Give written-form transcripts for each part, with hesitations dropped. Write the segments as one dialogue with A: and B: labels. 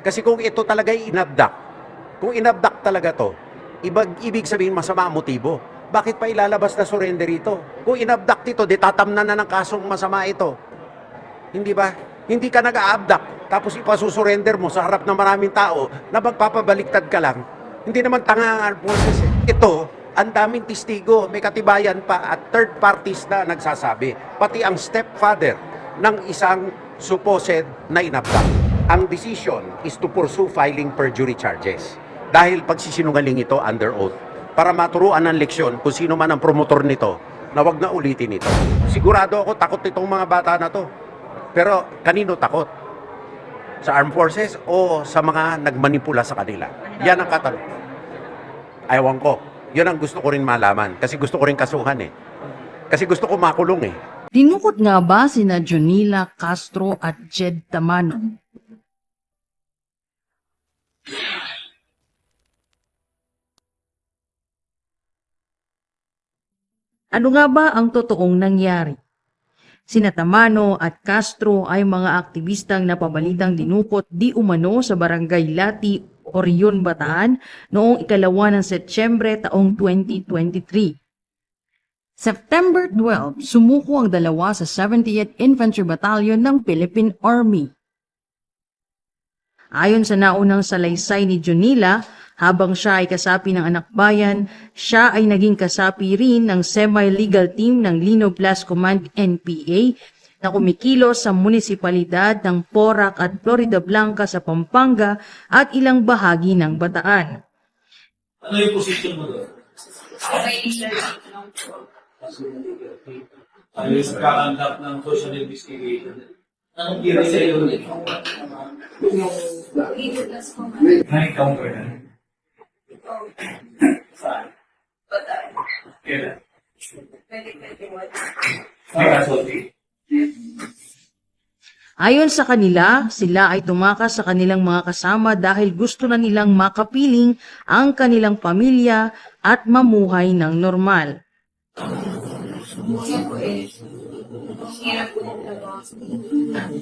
A: Kasi kung ito talaga inabduct, kung inabduct talaga to, ibig sabihin masama ang motibo. Bakit pa ilalabas na surrender ito? Kung inabduct ito, di tatamnan na ng kasong masama ito. Hindi ba? Hindi ka nag-a-abduct, tapos ipasusurrender mo sa harap ng maraming tao na magpapabaliktad ka lang. Hindi naman tanga ang forces eh. Ito, ang daming testigo, may katibayan pa at third parties na nagsasabi. Pati ang stepfather ng isang supposed na inabduct. Ang decision is to pursue filing perjury charges. Dahil pagsisinungaling ito under oath. Para maturuan ng leksyon kung sino man ang promotor nito na wag na ulitin ito. Sigurado ako takot itong mga bata na to. Pero kanino takot? Sa armed forces o sa mga nagmanipula sa kanila? Yan ang katanong. Ayawan ko. Yun ang gusto ko rin malaman. Kasi gusto ko rin kasuhan eh. Kasi gusto ko makulong eh.
B: Dinukot nga ba sina Jonila Castro at Jed Tamano? Ano nga ba ang totoong nangyari? Sina Tamano at Castro ay mga aktivistang napabalitang dinukot di umano sa Barangay Lati, Orion, Bataan noong 2 ng Setyembre taong 2023. September 12, sumuko ang dalawa sa 70th Infantry Battalion ng Philippine Army. Ayon sa naunang salaysay ni Jonila, habang siya ay kasapi ng anak bayan, siya ay naging kasapi rin ng semi-legal team ng Lino Blas Command NPA na kumikilos sa munisipalidad ng Porac at Florida Blanca sa Pampanga at ilang bahagi ng Bataan.
C: Ano yung position mo doon? Ayos sa kakandak ng social investigation. Anong kira sa iyo ulit? Na-encounter na. Saan? Kailan?
D: 2021.
C: Nakasulti.
B: Ayon sa kanila, sila ay tumakas sa kanilang mga kasama dahil gusto na nilang makapiling ang kanilang pamilya at mamuhay ng normal.
D: Kasi po hirap po ng trabaho.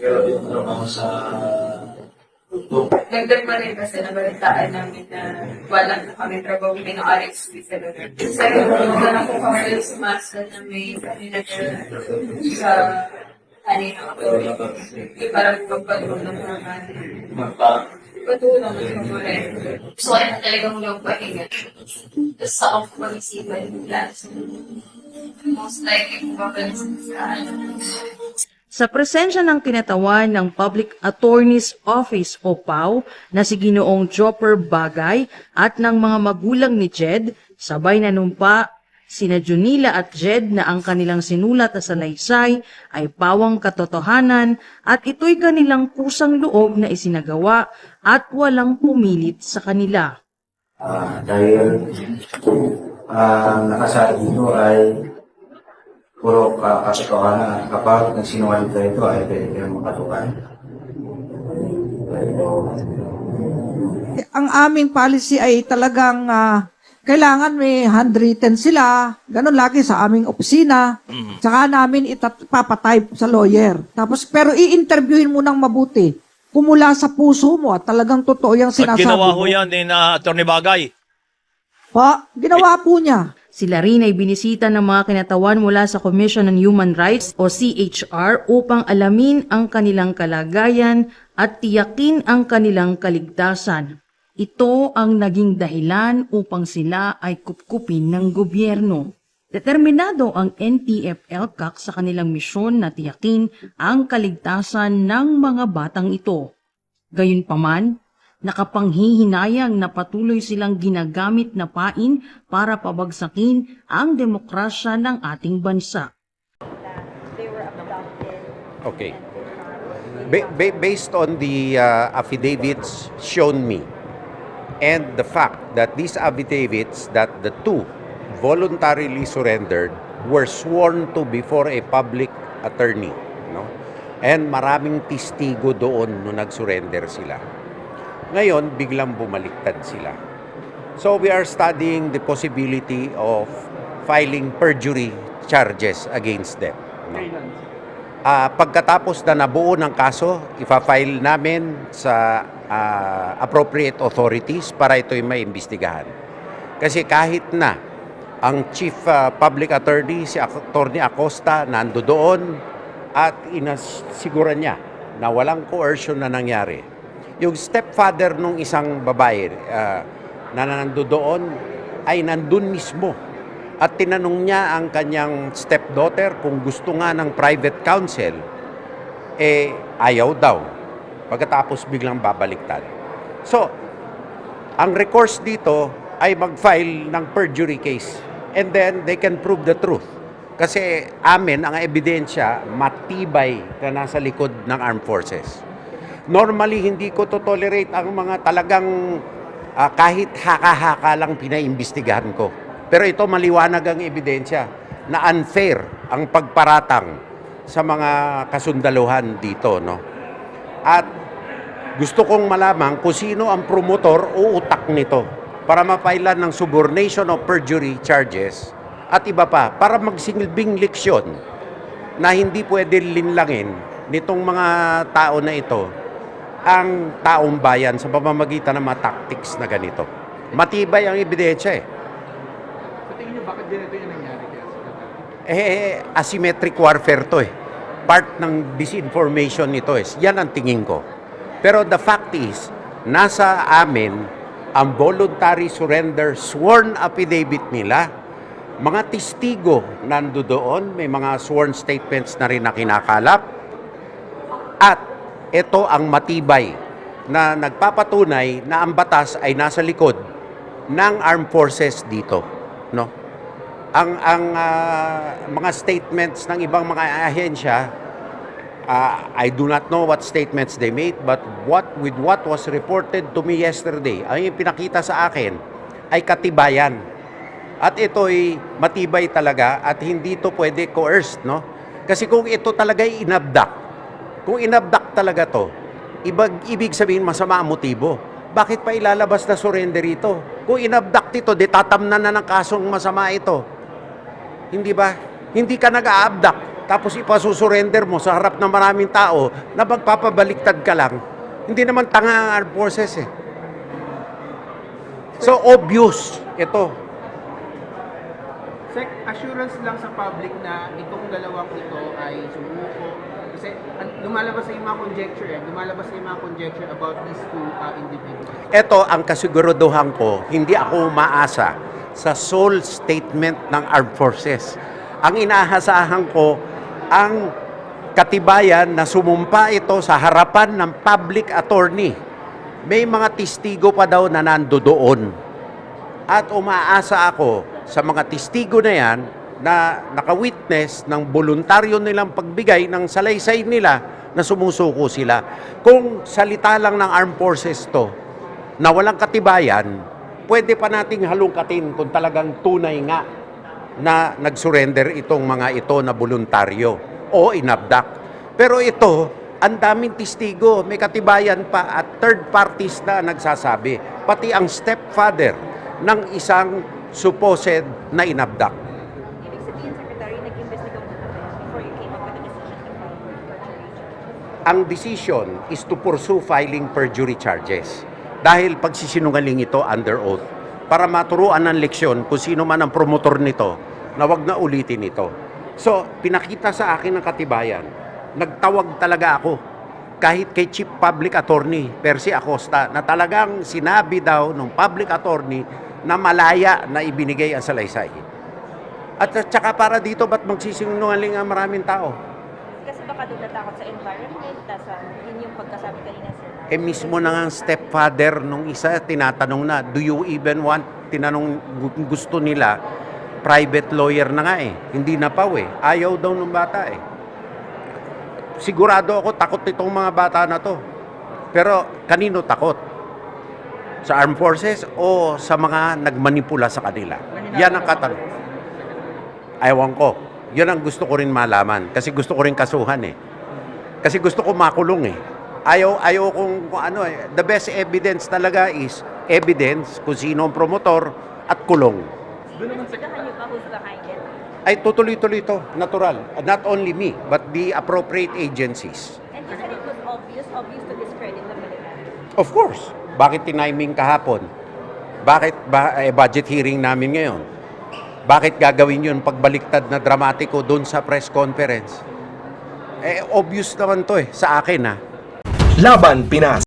C: Pero yung trabaho sa
D: Nagdag pa rin kasi nabalitaan namin na wala na kami trabaho ng RXP sa lugar. Kasi magana po kami sa master na may kanina sa kanina ako. Parang magpatulong ng atin. Patulong ng mga So, ay talagang yung pahinga. Sa off mag-isipan yung class. Most likely kung babalisin sa
B: Sa presensya ng kinatawan ng Public Attorney's Office o PAO na si Ginoong Jopper Bagay at ng mga magulang ni Jed, sabay nanumpa sina Jonila at Jed na ang kanilang sinulat na salaysay ay pawang katotohanan at ito'y kanilang kusang loob na isinagawa at walang pumilit sa kanila.
E: Dahil nakasaad dito ay puro katotohanan kapag nagsinungaling tayo ito ay pwede kayong makatukan.
F: Ang aming policy ay talagang kailangan may handwritten sila, ganun lagi sa aming opisina. Tsaka namin ipapatype sa lawyer. Tapos, pero i-interviewin mo nang mabuti. Kumula sa puso mo at talagang totoo yung
G: At
F: sinasabi
G: ginawa
F: mo.
G: ho yan ni Atty. Bagay.
F: Pa, ginawa po niya.
B: Sila rin ay binisita ng mga kinatawan mula sa Commission on Human Rights o CHR upang alamin ang kanilang kalagayan at tiyakin ang kanilang kaligtasan. Ito ang naging dahilan upang sila ay kupkupin ng gobyerno. Determinado ang NTF-ELCAC sa kanilang misyon na tiyakin ang kaligtasan ng mga batang ito. Gayunpaman, nakapanghihinayang na patuloy silang ginagamit na pain para pabagsakin ang demokrasya ng ating bansa.
A: Okay. Based on the affidavits shown me and the fact that these affidavits that the two voluntarily surrendered were sworn to before a public attorney, no? And maraming testigo doon nung nag-surrender sila. Ngayon, biglang bumaliktad sila. So we are studying the possibility of filing perjury charges against them. No? Pagkatapos na nabuo ng kaso, ipa-file namin sa appropriate authorities para ito'y maimbestigahan. Kasi kahit na ang Chief Public Attorney, si Attorney Acosta, nando doon at inasiguran niya na walang coercion na nangyari. Yung stepfather nung isang babae na nando doon ay nandun mismo. At tinanong niya ang kanyang stepdaughter kung gusto nga ng private counsel, ayaw daw. Pagkatapos biglang babaliktad. So, ang recourse dito ay mag-file ng perjury case. And then, they can prove the truth. Kasi amin, ang ebidensya, matibay na nasa likod ng armed forces. Normally, hindi ko to tolerate ang mga talagang kahit haka-haka lang pinaimbestigahan ko. Pero ito maliwanag ang ebidensya na unfair ang pagparatang sa mga kasundaluhan dito, no? At gusto kong malaman kung sino ang promotor o utak nito para mapailan ng subornation of perjury charges at iba pa para magsilbing leksyon na hindi pwede linlangin nitong mga tao na ito ang taong bayan sa pamamagitan ng mga tactics na ganito. Matibay ang ebidensya eh.
G: Bakit ganito yung nangyari
A: Asymmetric warfare to eh. Part ng disinformation nito eh. Yan ang tingin ko. Pero the fact is, nasa amin ang voluntary surrender sworn affidavit nila. Mga testigo nando doon, may mga sworn statements na rin na kinakalap. At ito ang matibay na nagpapatunay na ang batas ay nasa likod ng armed forces dito, no? Ang mga statements ng ibang mga ahensya, I do not know what statements they made, but what was reported to me yesterday, ang pinakita sa akin ay katibayan. At ito'y matibay talaga at hindi ito pwede coerced, no? Kasi kung ito talaga ay kung inabduct talaga to, ibig sabihin masama ang motibo. Bakit pa ilalabas na surrender ito? Kung inabduct ito, di tatamnan na ng kasong masama ito. Hindi ba? Hindi ka nag-a-abduct tapos ipasusurrender mo sa harap ng maraming tao na magpapabaliktad ka lang. Hindi naman tanga ang armed forces eh. So, obvious ito.
G: Sec, assurance lang sa public na itong dalawang ito ay sumuko. Kasi lumalabas na yung mga conjecture lumalabas na yung mga conjecture about these two individuals.
A: Ito ang kasiguraduhan ko, hindi ako umaasa sa sole statement ng armed forces. Ang inaasahan ko, ang katibayan na sumumpa ito sa harapan ng public attorney. May mga testigo pa daw na nando doon. At umaasa ako sa mga testigo na yan na naka-witness ng voluntaryo nilang pagbigay ng salaysay nila na sumusuko sila. Kung salita lang ng armed forces to na walang katibayan, pwede pa nating halungkatin kung talagang tunay nga na nag-surrender itong mga ito na voluntaryo o inabduct. Pero ito, ang daming testigo, may katibayan pa at third parties na nagsasabi, pati ang stepfather ng isang supposed na inabduct.
H: Ibig sabihin, Secretary, nag-investigate mo na before you came up with a decision to file perjury charges?
A: Ang decision is to pursue filing perjury charges. Dahil pagsisinungaling ito under oath para maturuan ng leksyon kung sino man ang promotor nito na wag na ulitin ito. So, pinakita sa akin ng katibayan. Nagtawag talaga ako kahit kay Chief Public Attorney Percy Acosta na talagang sinabi daw ng public attorney na malaya na ibinigay ang salaysay. At saka para dito, ba't magsisinungaling ang maraming tao?
H: Kasi baka doon natakot sa environment, yun yung pagkasabi kanina, sir.
A: Mismo na nga ang stepfather nung isa, tinatanong na, do you even want, tinanong, gusto nila, private lawyer na nga eh. Hindi na pa eh. Ayaw daw ng bata eh. Sigurado ako, takot itong mga bata na to. Pero kanino takot? Sa armed forces o sa mga nagmanipula sa kanila? Yan ang katanong. Ayaw ko. Yun ang gusto ko rin malaman. Kasi gusto ko rin kasuhan eh. Kasi gusto ko makulong eh. Ayaw kung ano eh. The best evidence talaga is evidence kung sino ang promotor at kulong.
H: Investigahan niyo ba who's behind it?
A: ay tutuloy-tuloy ito, natural. Not only me, but the appropriate agencies.
H: And you said it was obvious to discredit the military.
A: Of course. Bakit tiniming kahapon? Bakit budget hearing namin ngayon? Bakit gagawin yun pagbaliktad na dramatiko doon sa press conference? Obvious naman to sa akin
I: Laban Pinas.